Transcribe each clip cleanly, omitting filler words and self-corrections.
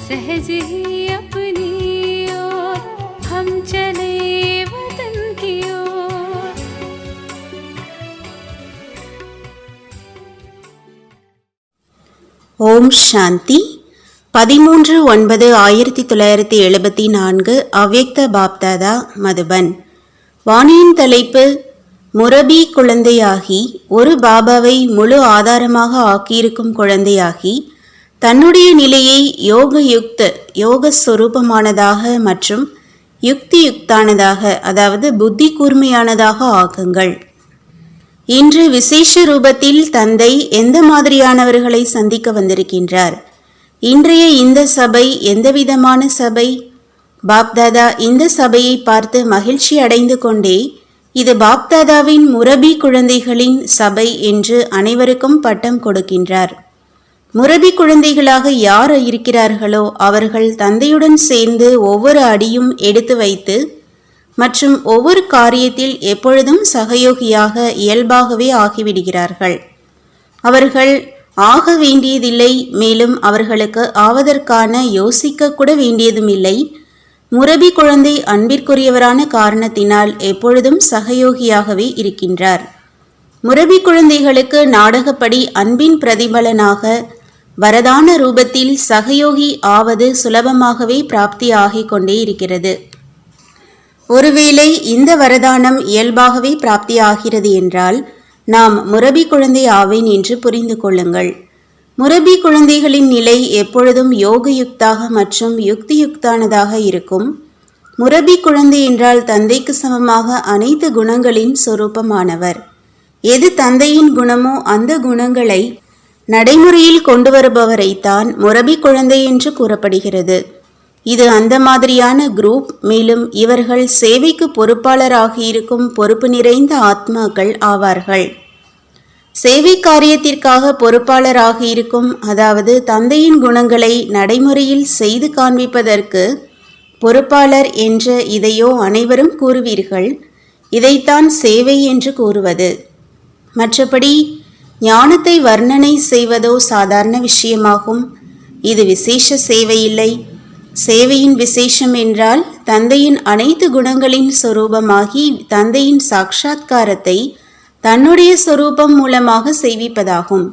सहज ही अपनी ओर हम चले वतन की ओर। ஓம் சாந்தி 13/9/1974 அவ்யக்த பாப்தாதா மதுபன். வாணியின் தலைப்பு முரபி குழந்தையாகி ஒரு பாபாவை முழு ஆதாரமாக ஆக்கியிருக்கும் குழந்தையாகி தன்னுடைய நிலையை யோகஸ்வரூபமானதாக மற்றும் யுக்தியுக்தானதாக, அதாவது புத்தி கூர்மையானதாக ஆக்குங்கள். இன்று விசேஷ ரூபத்தில் தந்தை எந்த மாதிரியானவர்களை சந்திக்க வந்திருக்கின்றார்? இன்றைய இந்த சபை எந்தவிதமான சபை? பாப்தாதா இந்த சபையை பார்த்து மகிழ்ச்சி அடைந்து கொண்டே இது பாப்தாதாவின் முரபி குழந்தைகளின் சபை என்று அனைவருக்கும் பட்டம் கொடுக்கின்றார். முரபி குழந்தைகளாக யார் இருக்கிறார்களோ அவர்கள் தந்தையுடன் சேர்ந்து ஒவ்வொரு அடியும் எடுத்து வைத்து மற்றும் ஒவ்வொரு காரியத்தில் எப்பொழுதும் சகயோகியாக இயல்பாகவே ஆகிவிடுகிறார்கள். அவர்கள் ஆக வேண்டியதில்லை, மேலும் அவர்களுக்கு ஆவதற்கான யோசிக்க கூட வேண்டியதும் இல்லை. முரபி குழந்தை அன்பிற்குரியவரான காரணத்தினால் எப்பொழுதும் சகயோகியாகவே இருக்கின்றார். முரபி குழந்தைகளுக்கு நாடகப்படி அன்பின் பிரதிபலனாக வரதான ரூபத்தில் சகயோகி ஆவது சுலபமாகவே பிராப்தி ஆகிக் கொண்டே இருக்கிறது. ஒருவேளை இந்த வரதானம் இயல்பாகவே பிராப்தி ஆகிறது என்றால் நாம் முரபி குழந்தை ஆவேன் என்று புரிந்து கொள்ளுங்கள். முரபி குழந்தைகளின் நிலை எப்பொழுதும் யோகயுக்தாக மற்றும் யுக்தியுக்தானதாக இருக்கும். முரபி குழந்தை என்றால் தந்தைக்கு சமமாக அனைத்து குணங்களின் சொரூபமானவர். எது தந்தையின் குணமோ அந்த குணங்களை நடைமுறையில் கொண்டு வருபவரைத்தான் முரபி குழந்தை என்று கூறப்படுகிறது. இது அந்த மாதிரியான குரூப். மேலும் இவர்கள் சேவைக்கு பொறுப்பாளராக இருக்கும் பொறுப்பு நிறைந்த ஆத்மாக்கள் ஆவார்கள். சேவை காரியத்திற்காக பொறுப்பாளராக இருக்கும், அதாவது தந்தையின் குணங்களை நடைமுறையில் செய்து காண்பிப்பதற்கு பொறுப்பாளர் என்ற இதையோ அனைவரும் கூறுவீர்கள். இதைத்தான் சேவை என்று கூறுவது. மற்றபடி ஞானத்தை வர்ணனை செய்வதோ சாதாரண விஷயமாகும். இது விசேஷ சேவை இல்லை. சேவையின் விசேஷம் என்றால் தந்தையின் அனைத்து குணங்களின் சொரூபமாகி தந்தையின் சாட்சாத்காரத்தை தன்னுடைய சொரூபம் மூலமாக செய்விப்பதாகும்.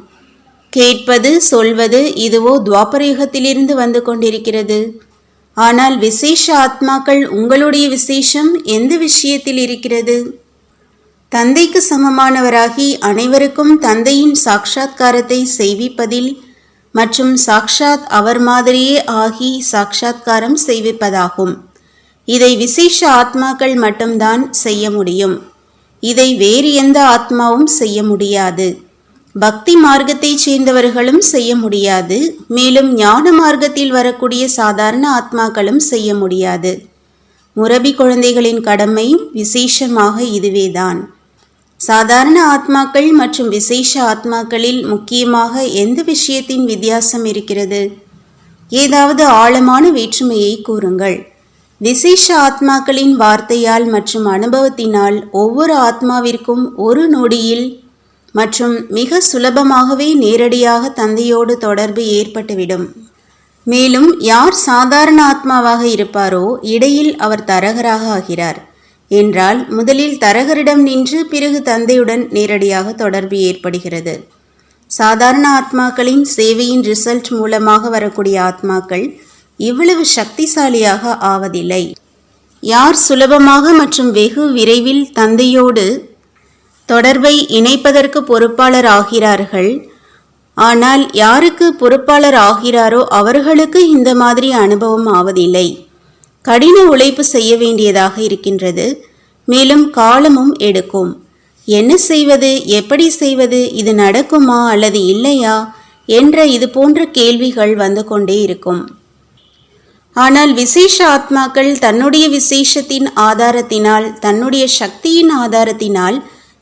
கேட்பது, சொல்வது இதுவோ துவாபரயுகத்திலிருந்து வந்து கொண்டிருக்கிறது. ஆனால் விசேஷ ஆத்மாக்கள் உங்களுடைய விசேஷம் எந்த விஷயத்தில் இருக்கிறது? தந்தைக்கு சமமானவராகி அனைவருக்கும் தந்தையின் சாட்சாத்காரத்தை செய்விப்பதில் மற்றும் சாக்ஷாத் அவர் மாதிரியே ஆகி சாட்சாத்காரம் செய்விப்பதாகும். இதை விசேஷ ஆத்மாக்கள் மட்டும்தான் செய்ய முடியும். இதை வேறு எந்த ஆத்மாவும் செய்ய முடியாது. பக்தி மார்க்கத்தை சேர்ந்தவர்களும் செய்ய முடியாது. மேலும் ஞான மார்க்கத்தில் வரக்கூடிய சாதாரண ஆத்மாக்களும் செய்ய முடியாது. முரபி குழந்தைகளின் கடமையும் விசேஷமாக இதுவேதான். சாதாரண ஆத்மாக்கள் மற்றும் விசேஷ ஆத்மாக்களில் முக்கியமாக எந்த விஷயத்தின் வித்தியாசம் இருக்கிறது? ஏதாவது ஆழமான வேற்றுமையை கூறுங்கள். விசேஷ ஆத்மாக்களின் வார்த்தையால் மற்றும் அனுபவத்தினால் ஒவ்வொரு ஆத்மாவிற்கும் ஒரு நொடியில் மற்றும் மிக சுலபமாகவே நேரடியாக தந்தையோடு தொடர்பு ஏற்பட்டுவிடும். மேலும் யார் சாதாரண ஆத்மாவாக இருப்பாரோ இடையில் அவர் தரகராக ஆகிறார் என்றால் முதலில் தரகரிடம் நின்று பிறகு தந்தையுடன் நேரடியாக தொடர்பு ஏற்படுகிறது. சாதாரண ஆத்மாக்களின் சேவையின் ரிசல்ட் மூலமாக வரக்கூடிய ஆத்மாக்கள் இவ்வளவு சக்திசாலியாக ஆவதில்லை. யார் சுலபமாக மற்றும் வெகு விரைவில் தந்தையோடு தொடர்பை இணைப்பதற்கு பொறுப்பாளர் ஆகிறார்கள், ஆனால் யாருக்கு பொறுப்பாளர் ஆகிறாரோ அவர்களுக்கு இந்த மாதிரி அனுபவம் ஆவதில்லை. கடின உழைப்பு செய்ய வேண்டியதாக இருக்கின்றது. மேலும் காலமும் எடுக்கும். என்ன செய்வது, எப்படி செய்வது, இது நடக்குமா அல்லது இல்லையா என்ற இது போன்ற கேள்விகள் வந்து கொண்டே இருக்கும். ஆனால் விசேஷ ஆத்மாக்கள் தன்னுடைய விசேஷத்தின் ஆதாரத்தினால், தன்னுடைய சக்தியின் ஆதாரத்தினால்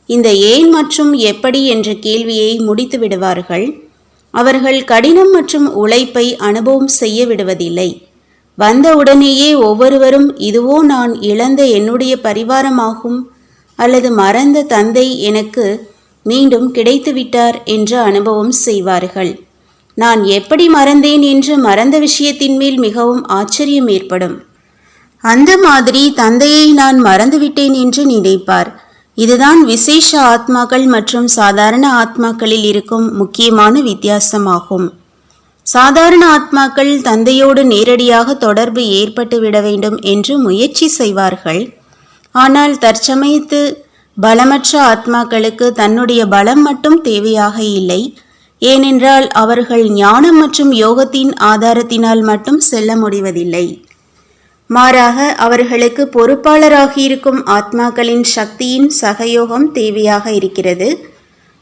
இந்த ஏன் மற்றும் எப்படி என்ற கேள்வியை முடித்து விடுவார்கள். அவர்கள் கடினம் மற்றும் உழைப்பை அனுபவம் செய்ய விடுவதில்லை. வந்த உடனேயே ஒவ்வொருவரும் இதுவோ நான் இழந்த என்னுடைய பரிவாரமாகும் அல்லது மறந்த தந்தை எனக்கு மீண்டும் கிடைத்துவிட்டார் என்று அனுபவம் செய்வார்கள். நான் எப்படி மறந்தேன் என்று மறந்த விஷயத்தின் மேல் மிகவும் ஆச்சரியம் ஏற்படும். அந்த மாதிரி தந்தையை நான் மறந்துவிட்டேன் என்று நினைப்பார். இதுதான் விசேஷ ஆத்மாக்கள் மற்றும் சாதாரண ஆத்மாக்களில் இருக்கும் முக்கியமான வித்தியாசமாகும். சாதாரண ஆத்மாக்கள் தந்தையோடு நேரடியாக தொடர்பு ஏற்பட்டு விட வேண்டும் என்று முயற்சி செய்வார்கள். ஆனால் தற்சமயத்து பலமற்ற ஆத்மாக்களுக்கு தன்னுடைய பலம் மட்டும் தேவையாக இல்லை. ஏனென்றால் அவர்கள் ஞானம் மற்றும் யோகத்தின் ஆதாரத்தினால் மட்டும் செல்ல முடிவதில்லை. மாறாக அவர்களுக்கு பொறுப்பாளராகியிருக்கும் ஆத்மாக்களின் சக்தியின் சகயோகம் தேவையாக இருக்கிறது.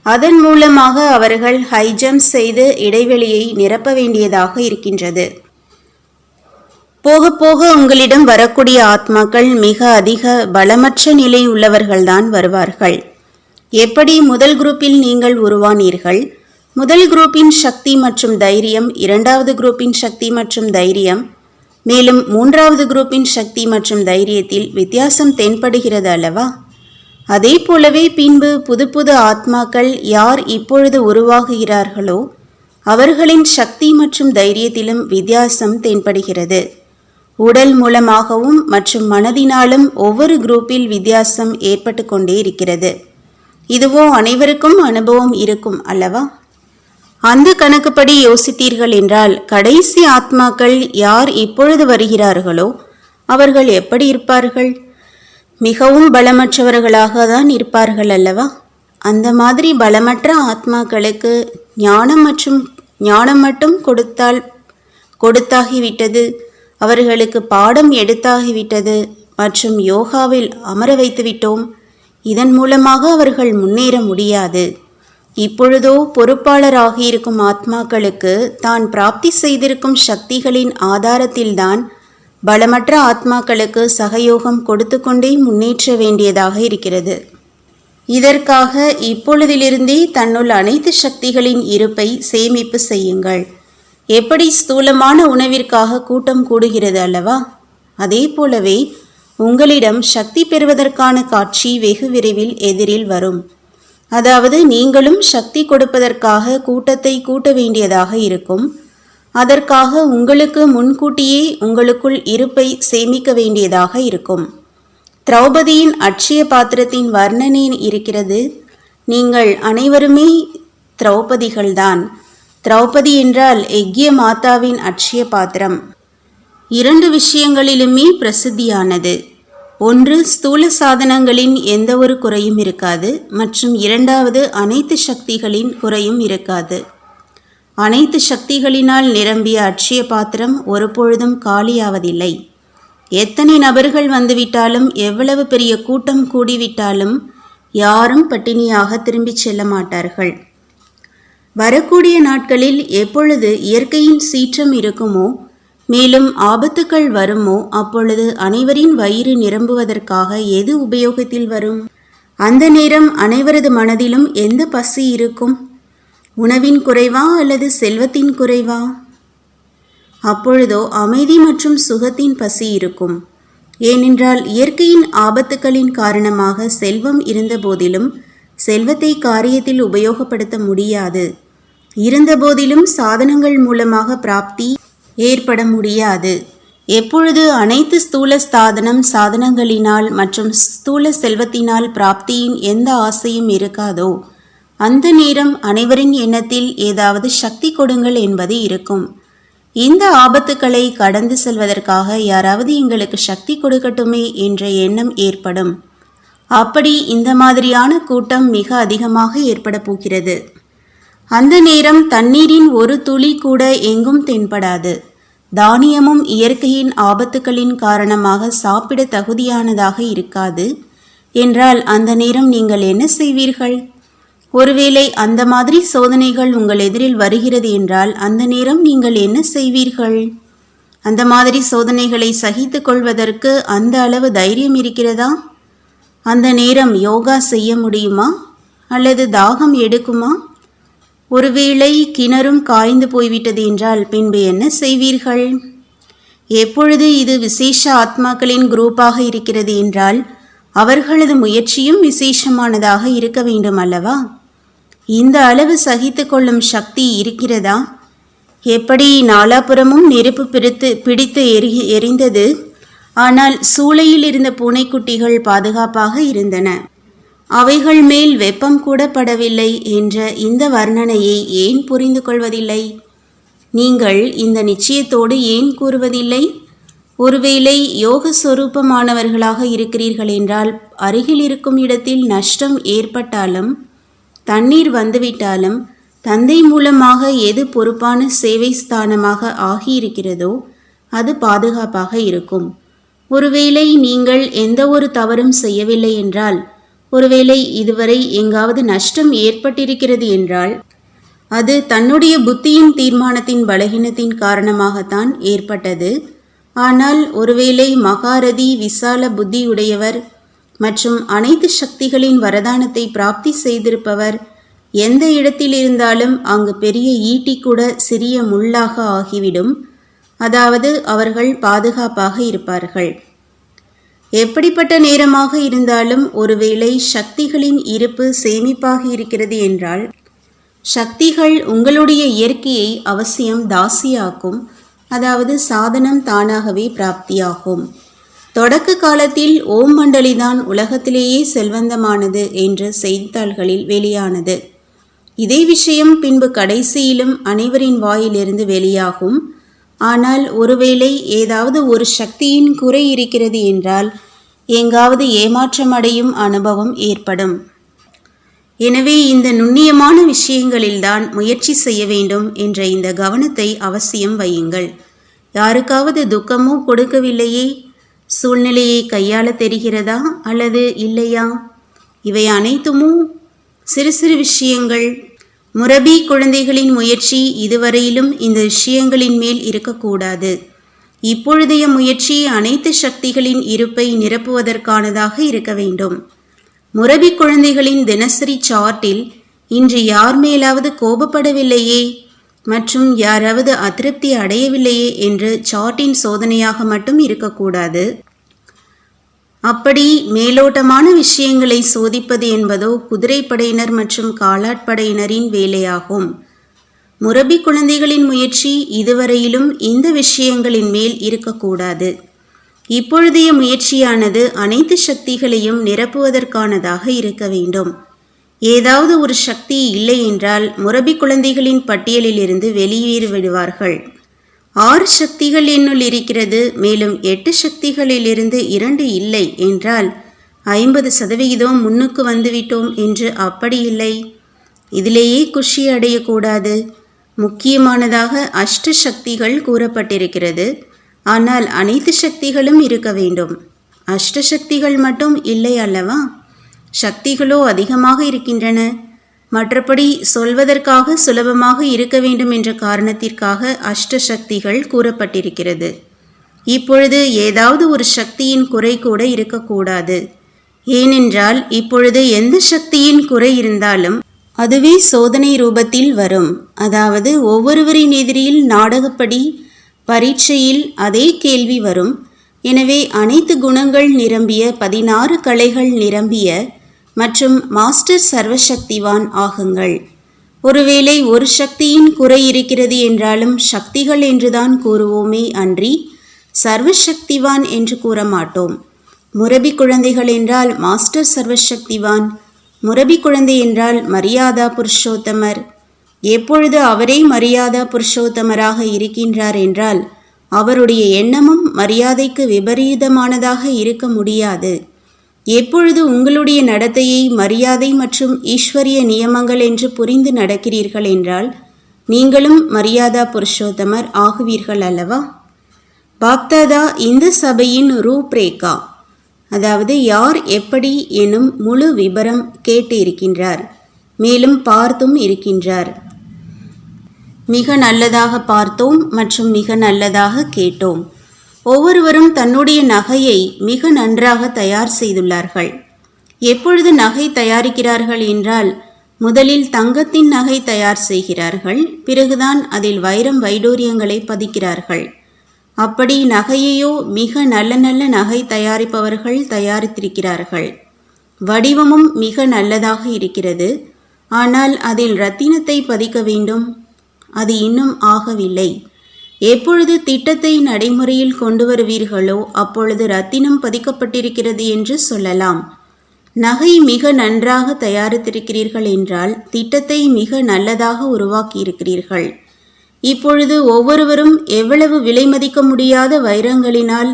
அதன் மூலமாக அவர்கள் ஹை ஜம்ப் செய்து இடைவெளியை நிரப்ப வேண்டியதாக இருக்கின்றது. போக போக உங்களிடம் வரக்கூடிய ஆத்மாக்கள் மிக அதிக பலமற்ற நிலை உள்ளவர்கள்தான் வருவார்கள். எப்படி முதல் குரூப்பில் நீங்கள் உருவானீர்கள்? முதல் குரூப்பின் சக்தி மற்றும் தைரியம், இரண்டாவது குரூப்பின் சக்தி மற்றும் தைரியம், மேலும் மூன்றாவது குரூப்பின் சக்தி மற்றும் தைரியத்தில் வித்தியாசம் தென்படுகிறது அல்லவா? அதே போலவே பின்பு புது புது ஆத்மாக்கள் யார் இப்பொழுது உருவாகுகிறார்களோ அவர்களின் சக்தி மற்றும் தைரியத்திலும் வித்தியாசம் தென்படுகிறது. உடல் மூலமாகவும் மற்றும் மனதினாலும் ஒவ்வொரு குரூப்பில் வித்தியாசம் ஏற்பட்டு கொண்டே இருக்கிறது. இதுவோ அனைவருக்கும் அனுபவம் இருக்கும் அல்லவா? அந்த கணக்குப்படி யோசித்தீர்கள் என்றால் கடைசி ஆத்மாக்கள் யார் இப்பொழுது வருகிறார்களோ அவர்கள் எப்படி இருப்பார்கள்? மிகவும் பலமற்றவர்களாக தான் இருப்பார்கள் அல்லவா? அந்த மாதிரி பலமற்ற ஆத்மாக்களுக்கு ஞானம் மட்டும் கொடுத்தாகிவிட்டது, அவர்களுக்கு பாடம் எடுத்தாகிவிட்டது மற்றும் யோகாவில் அமர வைத்து விட்டோம். இதன் மூலமாக அவர்கள் முன்னேற முடியாது. இப்பொழுதோ பொறுப்பாளராகியிருக்கும் ஆத்மாக்களுக்கு தான் பிராப்தி செய்திருக்கும் சக்திகளின் ஆதாரத்தில்தான் பலமற்ற ஆத்மாக்களுக்கு சகயோகம் கொடுத்து கொண்டே முன்னேற்ற வேண்டியதாக இருக்கிறது. இதற்காக இப்பொழுதிலிருந்தே தன்னுள் அனைத்து சக்திகளின் இருப்பை சேமிப்பு செய்யுங்கள். எப்படி ஸ்தூலமான உணவிற்காக கூட்டம் கூடுகிறது அல்லவா? அதே போலவே உங்களிடம் சக்தி பெறுவதற்கான காட்சி வெகு விரைவில் எதிரில் வரும். அதாவது நீங்களும் சக்தி கொடுப்பதற்காக கூட்டத்தை கூட்ட வேண்டியதாக இருக்கும். அதற்காக உங்களுக்கு முன்கூட்டியே உங்களுக்குள் இருப்பை சேமிக்க வேண்டியதாக இருக்கும். திரௌபதியின் அட்சய பாத்திரத்தின் வர்ணனை இருக்கிறது. நீங்கள் அனைவருமே திரௌபதிகள்தான். திரௌபதி என்றால் யக்ஞ மாதாவின் அட்சய பாத்திரம். இரண்டு விஷயங்களிலுமே பிரசித்தியானது. ஒன்று, ஸ்தூல சாதனங்களின் எந்த ஒரு குறையும் இருக்காது மற்றும் இரண்டாவது, அனைத்து சக்திகளின் குறையும் இருக்காது. அனைத்து சக்திகளினால் நிரம்பிய அட்சய பாத்திரம் ஒருபொழுதும் காலியாவதில்லை. எத்தனை நபர்கள் வந்துவிட்டாலும், எவ்வளவு பெரிய கூட்டம் கூடிவிட்டாலும் யாரும் பட்டினியாக திரும்பிச் செல்ல மாட்டார்கள். வரக்கூடிய நாட்களில் எப்பொழுது இயற்கையின் சீற்றம் இருக்குமோ, மேலும் ஆபத்துக்கள் வருமோ, அப்பொழுது அனைவரின் வயிறு நிரம்புவதற்காக எது உபயோகத்தில் வரும்? அந்த நேரம் அனைவரது மனதிலும் எந்த பசி இருக்கும்? உணவின் குறைவா அல்லது செல்வத்தின் குறைவா? அப்பொழுதோ அமைதி மற்றும் சுகத்தின் பசி இருக்கும். ஏனென்றால் இயற்கையின் ஆபத்துக்களின் காரணமாக செல்வம் இருந்த போதிலும் செல்வத்தை காரியத்தில் உபயோகப்படுத்த முடியாது. இருந்தபோதிலும் சாதனங்கள் மூலமாக பிராப்தி ஏற்பட முடியாது. எப்பொழுது அனைத்து ஸ்தூல சாதனங்களினால் மற்றும் ஸ்தூல செல்வத்தினால் பிராப்தியின் எந்த ஆசையும் இருக்காதோ அந்த நேரம் அனைவரின் எண்ணத்தில் ஏதாவது சக்தி கொடுங்கள் என்பது இருக்கும். இந்த ஆபத்துக்களை கடந்து செல்வதற்காக யாராவது எங்களுக்கு சக்தி கொடுக்கட்டுமே என்ற எண்ணம் ஏற்படும். அப்படி இந்த மாதிரியான கூட்டம் மிக அதிகமாக ஏற்பட போகிறது. அந்த நேரம் தண்ணீரின் ஒரு துளி கூட எங்கும் தென்படாது. தானியமும் இயற்கையின் ஆபத்துகளின் காரணமாக சாப்பிட தகுதியானதாக இருக்காது என்றால் அந்த நேரம் நீங்கள் என்ன செய்வீர்கள்? ஒருவேளை அந்த மாதிரி சோதனைகள் உங்கள் எதிரில் வருகிறது என்றால் அந்த நேரம் நீங்கள் என்ன செய்வீர்கள்? அந்த மாதிரி சோதனைகளை சகித்து கொள்வதற்கு அந்த அளவு தைரியம் இருக்கிறதா? அந்த நேரம் யோகா செய்ய முடியுமா அல்லது தாகம் எடுக்குமா? ஒருவேளை கிணறும் காய்ந்து போய்விட்டது என்றால் பின்பு என்ன செய்வீர்கள்? எப்பொழுது இது விசேஷ ஆத்மாக்களின் குரூப்பாக இருக்கிறது என்றால் அவர்களது முயற்சியும் விசேஷமானதாக இருக்க வேண்டும் அல்லவா? இந்த அளவு சகித்து கொள்ளும் சக்தி இருக்கிறதா? எப்படி நாலாபுறமும் நெருப்பு பிடித்து எரிந்தது, ஆனால் சூளையில் இருந்த பூனைக்குட்டிகள் பாதுகாப்பாக இருந்தன. அவைகள் மேல் வெப்பம் கூட படவில்லை என்ற இந்த வர்ணனையை ஏன் புரிந்து கொள்வதில்லை? நீங்கள் இந்த நிச்சயத்தோடு ஏன் கூறுவதில்லை? ஒருவேளை யோக சொரூபமானவர்களாக இருக்கிறீர்கள் என்றால் அருகில் இருக்கும் இடத்தில் நஷ்டம் ஏற்பட்டாலும் தண்ணீர் வந்துவிட்டாலும் தந்தை மூலமாக எது பொறுப்பான சேவை ஸ்தானமாக ஆகியிருக்கிறதோ அது பாதுகாப்பாக இருக்கும். ஒருவேளை நீங்கள் எந்த ஒரு தவறும் செய்யவில்லை என்றால், ஒருவேளை இதுவரை எங்காவது நஷ்டம் ஏற்பட்டிருக்கிறது என்றால் அது தன்னுடைய புத்தியின் தீர்மானத்தின் பலகீனத்தின் காரணமாகத்தான் ஏற்பட்டது. ஆனால் ஒருவேளை மகாரதி விசால புத்தியுடையவர் மற்றும் அனைத்து சக்திகளின் வரதானத்தை பிராப்தி செய்திருப்பவர் எந்த இடத்தில் இருந்தாலும் அங்கு பெரிய ஈட்டி கூட சிறிய முள்ளாக ஆகிவிடும். அதாவது அவர்கள் பாதுகாப்பாக இருப்பார்கள். எப்படிப்பட்ட நேரமாக இருந்தாலும் ஒருவேளை சக்திகளின் இருப்பு சேமிப்பாக இருக்கிறது என்றால் சக்திகள் உங்களுடைய இயற்கையை அவசியம் தாசியாக்கும். அதாவது சாதனம் தானாகவே பிராப்தியாகும். தொடக்க காலத்தில் ஓம் மண்டலிதான் உலகத்திலேயே செல்வந்தமானது என்று செய்தித்தாள்களில் வெளியானது. இதே விஷயம் பின்பு கடைசியிலும் அனைவரின் வாயிலிருந்து வெளியாகும். ஆனால் ஒருவேளை ஏதாவது ஒரு சக்தியின் குறை இருக்கிறது என்றால் எங்காவது ஏமாற்றமடையும் அனுபவம் ஏற்படும். எனவே இந்த நுண்ணியமான விஷயங்களில்தான் முயற்சி செய்ய வேண்டும் என்ற இந்த கவனத்தை அவசியம் வையுங்கள். யாருக்காவது துக்கமோ கொடுக்கவில்லையே, சூழ்நிலையை கையாள தெரிகிறதா அல்லது இல்லையா? இவை அனைத்துமோ சிறு சிறு விஷயங்கள். முரபி குழந்தைகளின் முயற்சி இதுவரையிலும் இந்த விஷயங்களின் மேல் இருக்கக்கூடாது. இப்பொழுதைய முயற்சி அனைத்து சக்திகளின் இருப்பை நிரப்புவதற்கானதாக இருக்க வேண்டும். முரபி குழந்தைகளின் தினசரி சார்ட்டில் இன்று யார் மேலாவது கோபப்படவில்லையே மற்றும் யாராவது அதிருப்தி அடையவில்லையே என்று சார்ட்டின் சோதனையாக மட்டும் இருக்கக்கூடாது. அப்படி மேலோட்டமான விஷயங்களை சோதிப்பது என்பதோ குதிரைப்படையினர் மற்றும் காலாட்படையினரின் வேலையாகும். முரபி குழந்தைகளின் முயற்சி இதுவரையிலும் இந்த விஷயங்களின் மேல் இருக்கக்கூடாது. இப்பொழுதைய முயற்சியானது அனைத்து சக்திகளையும் நிரப்புவதற்கானதாக இருக்க வேண்டும். ஏதாவது ஒரு சக்தி இல்லை என்றால் முரபி குழந்தைகளின் பட்டியலில் இருந்து வெளியேறிவிடுவார்கள். 6 சக்திகள் என்னுள் இருக்கிறது, மேலும் 8 சக்திகளிலிருந்து 2 இல்லை என்றால் 50% முன்னுக்கு வந்துவிட்டோம் என்று அப்படி இல்லை. இதிலேயே குஷி அடையக்கூடாது. முக்கியமானதாக அஷ்ட சக்திகள் கூறப்பட்டிருக்கிறது. ஆனால் அனைத்து சக்திகளும் இருக்க வேண்டும். அஷ்ட சக்திகள் மட்டும் இல்லை அல்லவா? சக்திகளோ அதிகமாக இருக்கின்றன. மற்றபடி சொல்வதற்காக சுலபமாக இருக்க வேண்டும் என்ற காரணத்திற்காக அஷ்ட சக்திகள் கூறப்பட்டிருக்கிறது. இப்பொழுது ஏதாவது ஒரு சக்தியின் குறை கூட இருக்கக்கூடாது. ஏனென்றால் இப்பொழுது எந்த சக்தியின் குறை இருந்தாலும் அதுவே சோதனை ரூபத்தில் வரும். அதாவது ஒவ்வொருவரின் எதிரில் நாடகப்படி பரீட்சையில் அதே கேள்வி வரும். எனவே அனைத்து குணங்கள் நிரம்பிய 16 கலைகள் நிரம்பிய மற்றும் மாஸ்டர் சர்வசக்திவான் ஆகுங்கள். ஒருவேளை ஒரு சக்தியின் குறை இருக்கிறது என்றாலும் சக்திகள் என்றுதான் கூறுவோமே அன்றி சர்வசக்திவான் என்று கூற மாட்டோம். முரபி குழந்தைகள் என்றால் மாஸ்டர் சர்வசக்திவான், முரபி குழந்தை என்றால் மரியாதா புருஷோத்தமர். எப்பொழுது அவரே மரியாதா புருஷோத்தமராக இருக்கின்றார் என்றால் அவருடைய எண்ணமும் மரியாதைக்கு விபரீதமானதாக இருக்க முடியாது. எப்பொழுது உங்களுடைய நடத்தையை மரியாதை மற்றும் ஈஸ்வரிய நியமங்கள் என்று புரிந்து நடக்கிறீர்கள் என்றால் நீங்களும் மரியாதா புருஷோத்தமர் ஆகுவீர்கள் அல்லவா? பாப்தாதா இந்த சபையின் ரூப்ரேகா, அதாவது யார் எப்படி எனும் முழு விபரம் கேட்டு இருக்கின்றார், மேலும் பார்த்தும் இருக்கின்றார். மிக நல்லதாக பார்த்தோம் மற்றும் மிக நல்லதாக கேட்டோம். ஒவ்வொருவரும் தன்னுடைய நகையை மிக நன்றாக தயார் செய்துள்ளார்கள். எப்பொழுது நகை தயாரிக்கிறார்கள் என்றால், முதலில் தங்கத்தின் நகை தயார் செய்கிறார்கள், பிறகுதான் அதில் வைரம் வைடூரியங்களை பதிக்கிறார்கள். அப்படி நகையையோ மிக நல்ல நல்ல நகை தயாரிப்பவர்கள் தயாரித்திருக்கிறார்கள். வடிவமும் மிக நல்லதாக இருக்கிறது. ஆனால் அதில் ரத்தினத்தை பதிக்க வேண்டும். அது இன்னும் ஆகவில்லை. எப்பொழுது திட்டத்தை நடைமுறையில் கொண்டு வருவீர்களோ அப்பொழுது ரத்தினம் பதிக்கப்பட்டிருக்கிறது என்று சொல்லலாம். நகை மிக நன்றாக தயாரித்திருக்கிறீர்கள் என்றால் திட்டத்தை மிக நல்லதாக உருவாக்கியிருக்கிறீர்கள். இப்பொழுது ஒவ்வொருவரும் எவ்வளவு விலை மதிக்க முடியாத வைரங்களினால்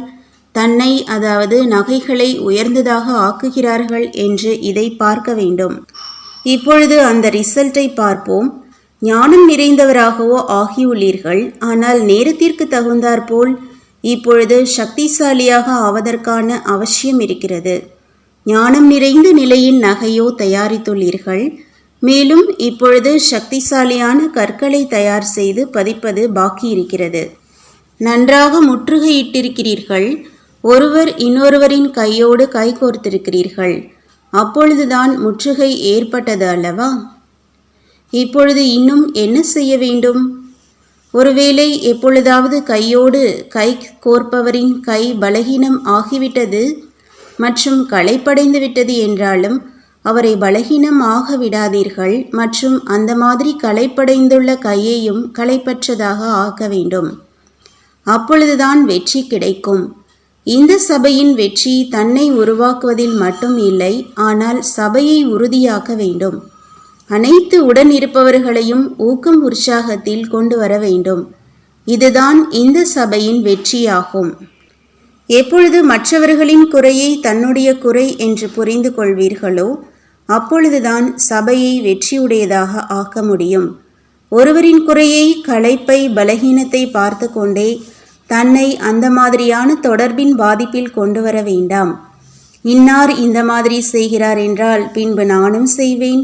தன்னை, அதாவது நகைகளை உயர்ந்ததாக ஆக்குகிறார்கள் என்று இதை பார்க்க வேண்டும். இப்பொழுது அந்த ரிசல்ட்டை பார்ப்போம். ஞானம் நிறைந்தவராகவோ ஆகியுள்ளீர்கள், ஆனால் நேரத்திற்கு தகுந்தாற்போல் இப்பொழுது சக்திசாலியாக ஆவதற்கான அவசியம் இருக்கிறது. ஞானம் நிறைந்த நிலையின் நகையோ தயாரித்துள்ளீர்கள், மேலும் இப்பொழுது சக்திசாலியான கற்களை தயார் செய்து பதிப்பது பாக்கி இருக்கிறது. நன்றாக முற்றுகையிட்டிருக்கிறீர்கள். ஒருவர் இன்னொருவரின் கையோடு கைகோர்த்திருக்கிறீர்கள். அப்பொழுதுதான் முற்றுகை ஏற்பட்டது அல்லவா? இப்பொழுது இன்னும் என்ன செய்ய வேண்டும்? ஒருவேளை எப்பொழுதாவது கையோடு கை கோர்ப்பவரின் கை பலகீனம் ஆகிவிட்டது மற்றும் களைப்படைந்து விட்டது என்றாலும் அவரை பலகீனம் ஆக விடாதீர்கள் மற்றும் அந்த மாதிரி களைப்படைந்துள்ள கையையும் களைப்பற்றதாக ஆக்க வேண்டும். அப்பொழுதுதான் வெற்றி கிடைக்கும். இந்த சபையின் வெற்றி தன்னை உருவாக்குவதில் மட்டும் இல்லை, ஆனால் சபையை உறுதியாக்க வேண்டும். அனைத்து உடன் இருப்பவர்களையும் ஊக்கம் உற்சாகத்தில் கொண்டு வர வேண்டும். இதுதான் இந்த சபையின் வெற்றியாகும். எப்பொழுது மற்றவர்களின் குறையை தன்னுடைய குறை என்று புரிந்து கொள்வீர்களோ அப்பொழுதுதான் சபையை வெற்றியுடையதாக ஆக்க முடியும். ஒருவரின் குறையை, களைப்பை, பலகீனத்தை பார்த்து கொண்டே தன்னை அந்த மாதிரியான தொடர்பின் பாதிப்பில் கொண்டு வர வேண்டாம். இன்னார் இந்த மாதிரி செய்கிறார் என்றால் பின்பு நானும் செய்வேன்,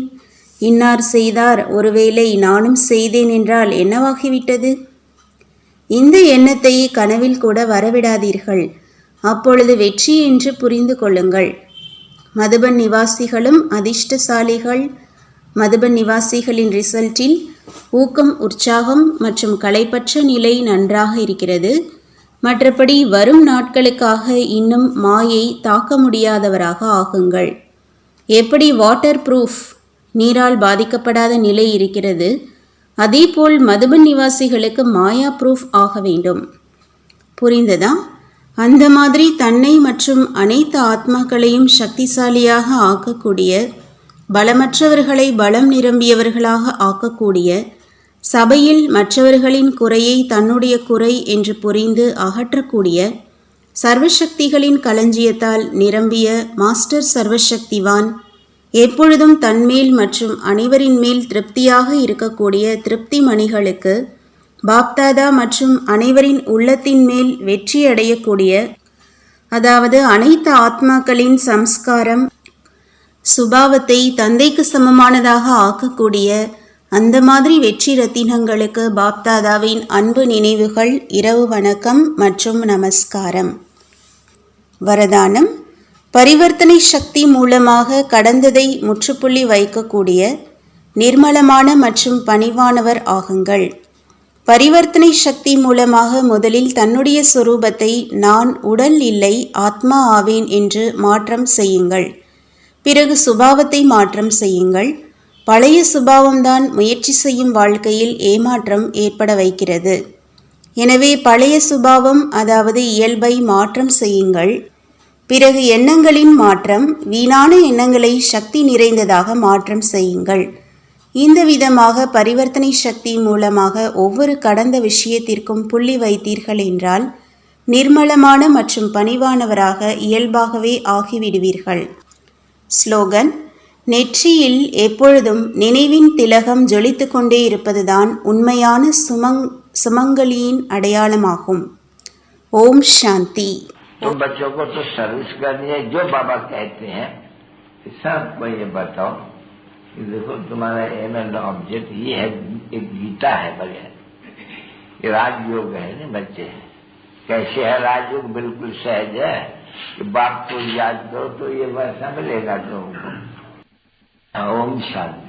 இன்னார் செய்தார், ஒருவேளை நானும் செய்தேன் என்றால் என்னவாகிவிட்டது? இந்த எண்ணத்தை கனவில் கூட வரவிடாதீர்கள். அப்பொழுது வெற்றி என்று புரிந்து கொள்ளுங்கள். மதுபன் நிவாசிகளும் அதிர்ஷ்டசாலிகள். மதுபன் நிவாசிகளின் ரிசல்ட்டில் ஊக்கம், உற்சாகம் மற்றும் களைப்பற்ற நிலை நன்றாக இருக்கிறது. மற்றபடி வரும் நாட்களுக்காக இன்னும் மாயை தாக்க முடியாதவராக ஆகுங்கள். எப்படி வாட்டர் ப்ரூஃப், நீரால் பாதிக்கப்படாத நிலை இருக்கிறது, அதேபோல் மதுபன் நிவாசிகளுக்கு மாயா ப்ரூஃப் ஆக வேண்டும். புரிந்ததா? அந்த மாதிரி தன்னை மற்றும் அனைத்து ஆத்மாக்களையும் சக்திசாலியாக ஆக்கக்கூடிய, பலமற்றவர்களை பலம் நிரம்பியவர்களாக ஆக்கக்கூடிய, சபையில் மற்றவர்களின் குறையை தன்னுடைய குறை என்று புரிந்து அகற்றக்கூடிய, சர்வசக்திகளின் களஞ்சியத்தால் நிரம்பிய மாஸ்டர் சர்வசக்திவான், எப்பொழுதும் தன்மேல் மற்றும் அனைவரின் மேல் திருப்தியாக இருக்கக்கூடிய திருப்தி மணிகளுக்கு பாப்தாதா மற்றும் அனைவரின் உள்ளத்தின் மேல் வெற்றி அடையக்கூடிய, அதாவது அனைத்து ஆத்மாக்களின் சம்ஸ்காரம் சுபாவத்தை தந்தைக்கு சமமானதாக ஆக்கக்கூடிய அந்த மாதிரி வெற்றி ரத்தினங்களுக்கு பாப்தாதாவின் அன்பு நினைவுகள், இரவு வணக்கம் மற்றும் நமஸ்காரம். வரதானம்: பரிவர்த்தனை சக்தி மூலமாக கடந்ததை முற்றுப்புள்ளி வைக்கக்கூடிய நிர்மலமான மற்றும் பணிவானவர் ஆகுங்கள். பரிவர்த்தனை சக்தி மூலமாக முதலில் தன்னுடைய சொரூபத்தை நான் உடல் இல்லை ஆத்மா ஆவேன் என்று மாற்றம் செய்யுங்கள். பிறகு சுபாவத்தை மாற்றம் செய்யுங்கள். பழைய சுபாவம்தான் முயற்சி செய்யும் வாழ்க்கையில் ஏமாற்றம் ஏற்பட வைக்கிறது. எனவே பழைய சுபாவம், அதாவது இயல்பை மாற்றம் செய்யுங்கள். பிறகு எண்ணங்களின் மாற்றம், வீணான எண்ணங்களை சக்தி நிறைந்ததாக மாற்றம் செய்யுங்கள். இந்த விதமாக பரிவர்த்தனை சக்தி மூலமாக ஒவ்வொரு கடந்த விஷயத்திற்கும் புள்ளி வைத்தீர்கள் என்றால் நிர்மலமான மற்றும் பணிவானவராக இயல்பாகவே ஆகிவிடுவீர்கள். ஸ்லோகன்: நெற்றியில் எப்பொழுதும் நினைவின் திலகம் ஜொலித்து கொண்டே இருப்பதுதான் உண்மையான சுமங்கலியின் அடையாளமாகும். ஓம் சாந்தி. तो बच्चों को तो सर्विस करनी है, जो बाबा कहते हैं सबको ये बताओ कि देखो तुम्हारा एम एंड ऑब्जेक्ट ये है, एक गीता है बढ़िया, ये राजयोग है ना बच्चे। कैसे है राजयोग? बिल्कुल सहज है कि बाप को याद करो तो ये वैसा मिलेगा तुमको। ओम शांति।